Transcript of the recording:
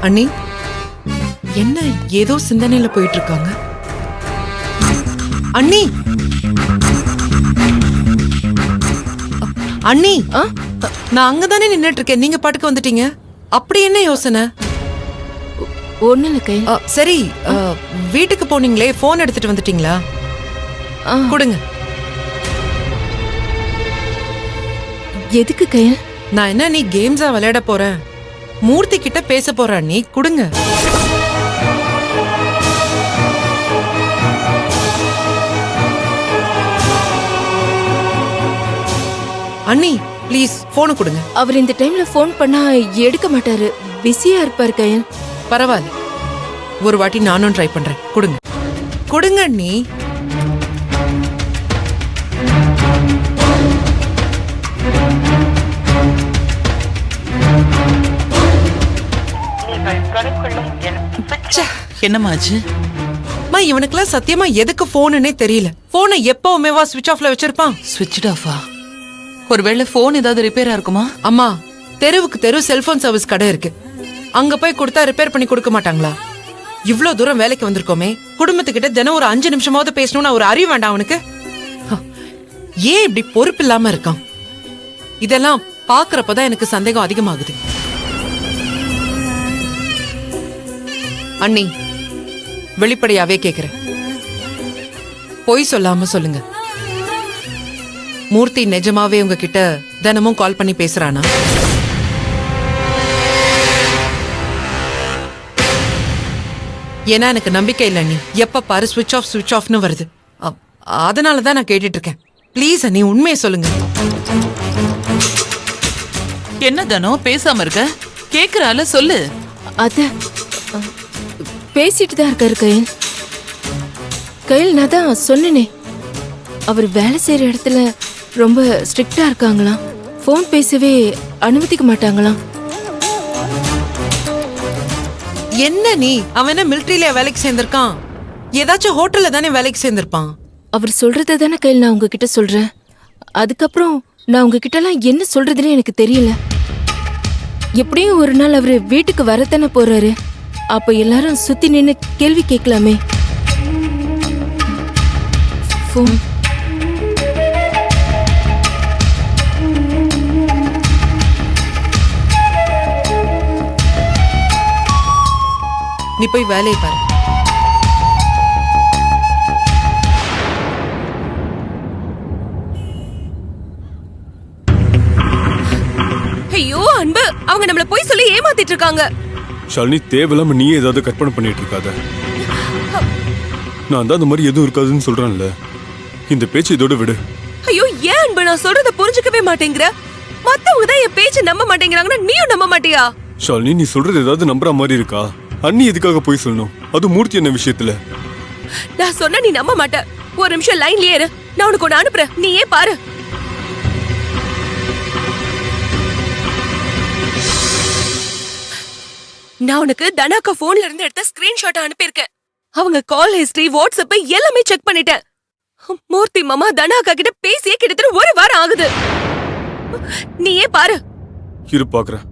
அண்ணி, என்ன ஏதோ சிந்தனையில போயிட்டு இருக்காங்க? அண்ணி, அண்ணி, நான் அங்கதானே நின்னுட்டு இருக்கேன், நீங்க பாட்டுக்கு வந்துட்டீங்க. அப்படி என்ன யோசனை? ஒண்ணு இல்ல கையில். சரி, வீட்டுக்கு போனீங்களே, போன் எடுத்துட்டு வந்துட்டீங்களா? கொடுங்க. எதுக்கு கையில்? நான் என்ன நீ கேம்ஸா விளையாட போறேன்? மூர்த்தி கிட்ட பேச போற அண்ணி, கொடுங்க. அண்ணி ப்ளீஸ் போனை கொடுங்க. அவர் இந்த டைம்ல போன் பண்ணா எடுக்க மாட்டாரு, பிஸியா இருப்பாரு கையில். பரவாயில்ல, ஒரு வாட்டி நானும் ட்ரை பண்றேன். கொடுங்க கொடுங்க அண்ணி. என்னமாச்சு? இவனுக்குலாம் சத்தியமா எதுக்கு போனுன்னே தெரியல. போனை எப்பவுமேவா ஸ்விட்ச் ஆஃப்ல வச்சிருப்பான்? ஸ்விட்ச் ஆஃபா? ஒருவேளை போன் ஏதாவது ரிப்பேரா இருக்குமா? அம்மா, தெருவுக்கு தெரு செல்போன் சர்வீஸ் கடை இருக்கு, அங்க போய் கொடுத்தா ரிப்பேர் பண்ணி கொடுக்க மாட்டாங்களா? இவ்ளோ தூரம் வேலைக்கு வந்திருக்கோமே, குடும்பத்துக்கிட்ட தினம் ஒரு 5 நிமிஷமாவது பேசணும்னு ஒரு அறிவு வேண்டாம் அவனுக்கு? ஏன் இப்படி பொறுப்பு இல்லாம இருக்கான்? இதெல்லாம் பாக்குறப்பதான் எனக்கு சந்தேகம் அதிகமாகுது. அண்ணி, வெளிப்படையாவே கேக்குறேன், பொய் சொல்லாம சொல்லுங்க. மூர்த்தி நிஜமாவே உங்ககிட்ட தினமும் கால் பண்ணி பேசுறானா? ஏன்னா எனக்கு நம்பிக்கை இல்லை அண்ணி. எப்ப பாரு ஸ்விட்ச் ஆஃப்னு வருது. அதனாலதான் நான் கேட்டுட்டு இருக்கேன். ப்ளீஸ் அண்ணி, உண்மையை சொல்லுங்க. என்ன தானோ பேசாம இருக்க? கேக்குறால சொல்லு. அத பேசிட்டு தான் இருக்காரு கையில். கையில் நான் தான் சொன்னேனே, அவர் வேலை செய்யற இடத்துல ரொம்ப ஸ்ட்ரிக்டா இருக்காங்களாம். போன் பேசவே அனுமதிக்க மாட்டாங்களாம். என்ன நீ, அவன் என்ன மிலிட்டரியில வேலைக்கு சேர்ந்திருக்கான்? ஏதாச்சும் ஹோட்டல்ல தானே வேலைக்கு சேர்ந்திருப்பான். அவர் சொல்றத தானே கையில் நான் உங்ககிட்ட சொல்றேன். அதுக்கப்புறம் நான் உங்ககிட்ட எல்லாம் என்ன சொல்றதுன்னு எனக்கு தெரியல. எப்படியும் ஒரு நாள் அவரு வீட்டுக்கு வரத்தானே போறாரு. அப்ப எல்லாரும் சுத்தி நின்னு கேள்வி கேட்கலாமே. போன் நீ போய் வேலையை பாரு. ஐயோ அன்பு, அவங்க நம்மள போய் சொல்லி ஏமாத்திட்டு இருக்காங்க. ஷாலினி, தேவையில்லாம நீ ஏதாவது கற்பனை பண்ணிட்டு இருக்காத. நான் தான் அந்த மாதிரி எதுவும் இருக்காதுன்னு சொல்றேன்ல. இந்த பேச்சு இதோட விடு. ஐயோ ஏன் அன்பு நான் சொல்றத புரிஞ்சுக்கவே மாட்டேங்கிற? மத்தவங்க தான் என் பேச்ச நம்ப மாட்டேங்கிறாங்கன்னா நீயும் நம்ப மாட்டியா? ஷாலினி, நீ சொல்றது ஏதாவது நம்புற மாதிரி இருக்கா? அண்ணி எதுக்காக போய் சொல்லணும்? அது மூர்த்தி என்ன விஷயத்துல? நான் சொன்னா நீ நம்ப மாட்ட. ஒரு நிமிஷம் லைன்லயே இரு, நான் உனக்கு ஒண்ணு அனுப்புறேன், நீயே பாரு. நான் உனக்கு தனாக்கா போன்ல இருந்து எடுத்த ஸ்கிரீன்ஷாட் அனுப்பியிருக்கேன். அவங்க கால் ஹிஸ்டரி, வாட்ஸ்அப் எல்லாமே செக் பண்ணிட்டேன். மூர்த்தி மாமா தனாக்கா கிட்ட பேசியே கிட்டத்தட்ட 1 வாரம் ஆகுது. நீயே பாரு. இரு பாக்குறேன்.